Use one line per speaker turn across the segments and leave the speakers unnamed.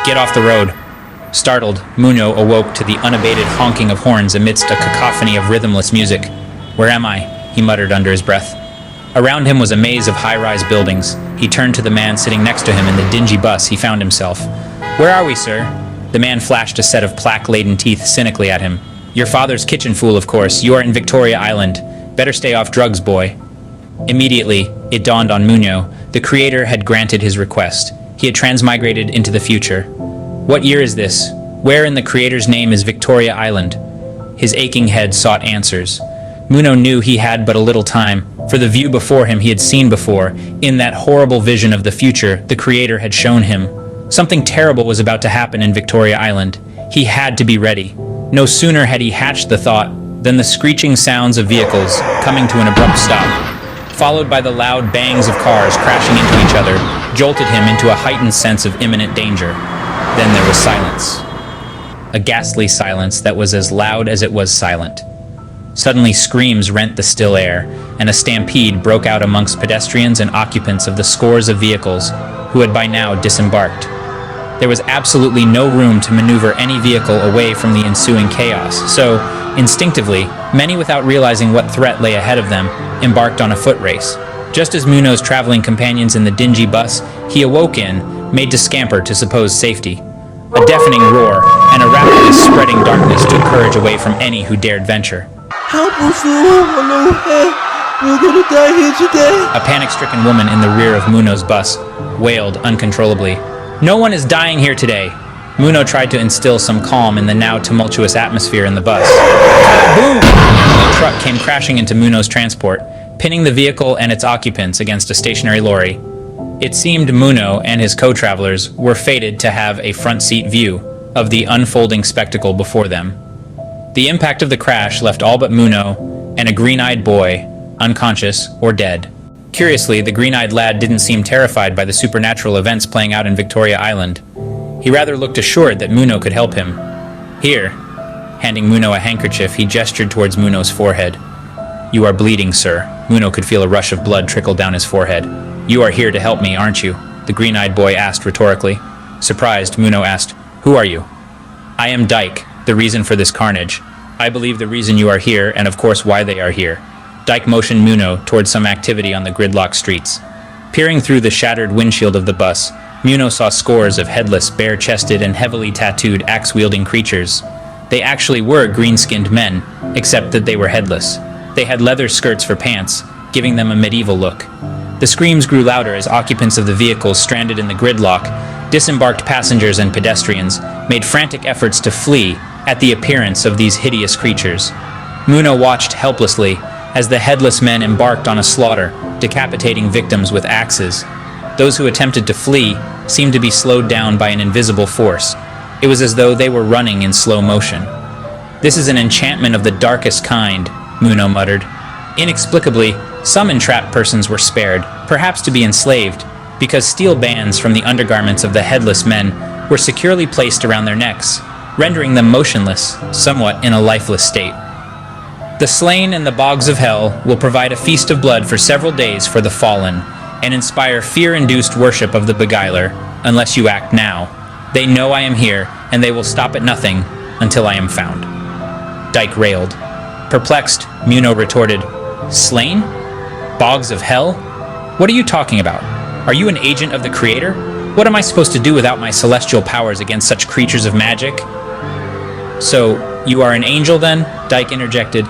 Get off the road. Startled, Muno awoke to the unabated honking of horns amidst a cacophony of rhythmless music. "Where am I?" he muttered under his breath. Around him was a maze of high-rise buildings. He turned to the man sitting next to him in the dingy bus he found himself. "Where are we, sir?" The man flashed a set of plaque-laden teeth cynically at him. "Your father's kitchen fool, of course. You are in Victoria Island. Better stay off drugs, boy." Immediately, it dawned on Muno. The Creator had granted his request. He had transmigrated into the future. What year is this? Where in the Creator's name is Victoria Island? His aching head sought answers. Muno knew he had but a little time, for the view before him he had seen before. In that horrible vision of the future, the Creator had shown him. Something terrible was about to happen in Victoria Island. He had to be ready. No sooner had he hatched the thought than the screeching sounds of vehicles coming to an abrupt stop, followed by the loud bangs of cars crashing into each other, jolted him into a heightened sense of imminent danger. Then there was silence. A ghastly silence that was as loud as it was silent. Suddenly screams rent the still air, and a stampede broke out amongst pedestrians and occupants of the scores of vehicles who had by now disembarked. There was absolutely no room to maneuver any vehicle away from the ensuing chaos, so, instinctively, many without realizing what threat lay ahead of them, embarked on a foot race. Just as Muno's traveling companions in the dingy bus he awoke in made to scamper to supposed safety. A deafening roar and a rapidly spreading darkness took courage away from any who dared venture.
"Help us all! Hello, hey! We're gonna die here today!"
A panic-stricken woman in the rear of Muno's bus wailed uncontrollably. "No one is dying here today." Muno tried to instill some calm in the now tumultuous atmosphere in the bus. Boom! A truck came crashing into Muno's transport, pinning the vehicle and its occupants against a stationary lorry. It seemed Muno and his co-travelers were fated to have a front-seat view of the unfolding spectacle before them. The impact of the crash left all but Muno and a green-eyed boy unconscious or dead. Curiously, the green-eyed lad didn't seem terrified by the supernatural events playing out in Victoria Island. He rather looked assured that Muno could help him. "Here." Handing Muno a handkerchief, he gestured towards Muno's forehead. "You are bleeding, sir." Muno could feel a rush of blood trickle down his forehead. "You are here to help me, aren't you?" the green-eyed boy asked rhetorically. Surprised, Muno asked, "Who are you?" "I am Dyke, the reason for this carnage. I believe the reason you are here, and of course why they are here." Dyke motioned Muno towards some activity on the gridlocked streets. Peering through the shattered windshield of the bus, Muno saw scores of headless, bare-chested, and heavily tattooed axe-wielding creatures. They actually were green-skinned men, except that they were headless. They had leather skirts for pants, giving them a medieval look. The screams grew louder as occupants of the vehicles stranded in the gridlock, disembarked passengers and pedestrians, made frantic efforts to flee at the appearance of these hideous creatures. Muno watched helplessly as the headless men embarked on a slaughter, decapitating victims with axes. Those who attempted to flee seemed to be slowed down by an invisible force. It was as though they were running in slow motion. "This is an enchantment of the darkest kind," Muno muttered. Inexplicably, some entrapped persons were spared, perhaps to be enslaved, because steel bands from the undergarments of the headless men were securely placed around their necks, rendering them motionless, somewhat in a lifeless state. "The slain in the bogs of hell will provide a feast of blood for several days for the fallen, and inspire fear-induced worship of the Beguiler, unless you act now. They know I am here, and they will stop at nothing until I am found." Dyke railed. Perplexed, Muno retorted, "Slain? Bogs of hell? What are you talking about? Are you an agent of the Creator? What am I supposed to do without my celestial powers against such creatures of magic?" "So, you are an angel then?" Dyke interjected.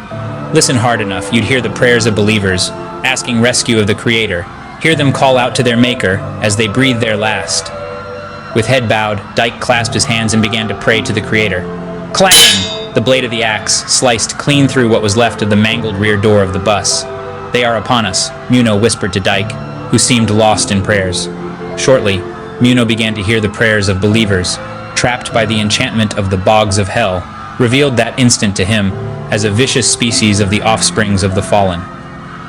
"Listen hard enough, you'd hear the prayers of believers, asking rescue of the Creator. Hear them call out to their Maker as they breathe their last." With head bowed, Dyke clasped his hands and began to pray to the Creator. Clang! The blade of the axe sliced clean through what was left of the mangled rear door of the bus. "They are upon us," Muno whispered to Dyke, who seemed lost in prayers. Shortly, Muno began to hear the prayers of believers, trapped by the enchantment of the bogs of hell, revealed that instant to him as a vicious species of the offsprings of the fallen.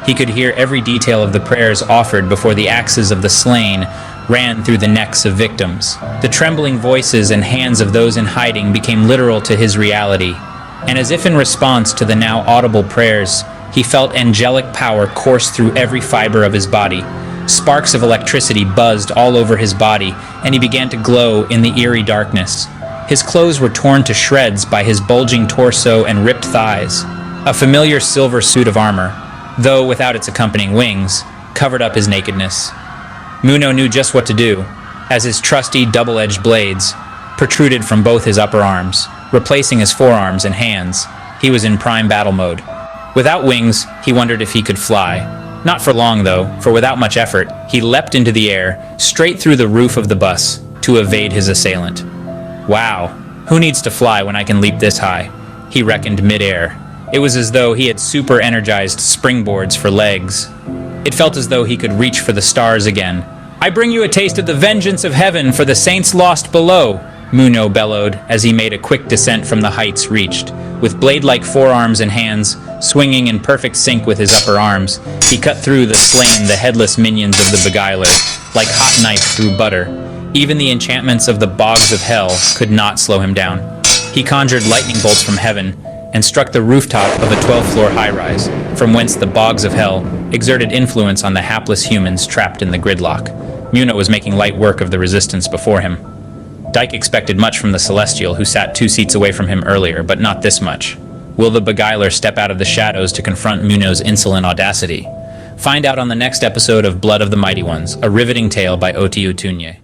He could hear every detail of the prayers offered before the axes of the slain ran through the necks of victims. The trembling voices and hands of those in hiding became literal to his reality, and as if in response to the now audible prayers, he felt angelic power course through every fiber of his body, Sparks of electricity buzzed all over his body, and he began to glow in the eerie darkness. His clothes were torn to shreds by his bulging torso and ripped thighs. A familiar silver suit of armor, though without its accompanying wings, covered up his nakedness. Muno knew just what to do, as his trusty double-edged blades protruded from both his upper arms, replacing his forearms and hands. He was in prime battle mode. Without wings, he wondered if he could fly. Not for long, though, for without much effort, he leapt into the air, straight through the roof of the bus, to evade his assailant. Wow, who needs to fly when I can leap this high? He reckoned mid-air. It was as though he had super-energized springboards for legs. It felt as though he could reach for the stars again. I bring you a taste of the vengeance of heaven for the saints lost below, Muno bellowed as he made a quick descent from the heights reached. With blade-like forearms and hands, swinging in perfect sync with his upper arms, he cut through the headless minions of the Beguiler, like hot knife through butter. Even the enchantments of the bogs of hell could not slow him down. He conjured lightning bolts from heaven and struck the rooftop of a 12th-floor high-rise, from whence the bogs of hell exerted influence on the hapless humans trapped in the gridlock. Muno was making light work of the resistance before him. Dyke expected much from the Celestial, who sat 2 seats away from him earlier, but not this much. Will the Beguiler step out of the shadows to confront Muno's insolent audacity? Find out on the next episode of Blood of the Mighty Ones, a riveting tale by Oti Utunye.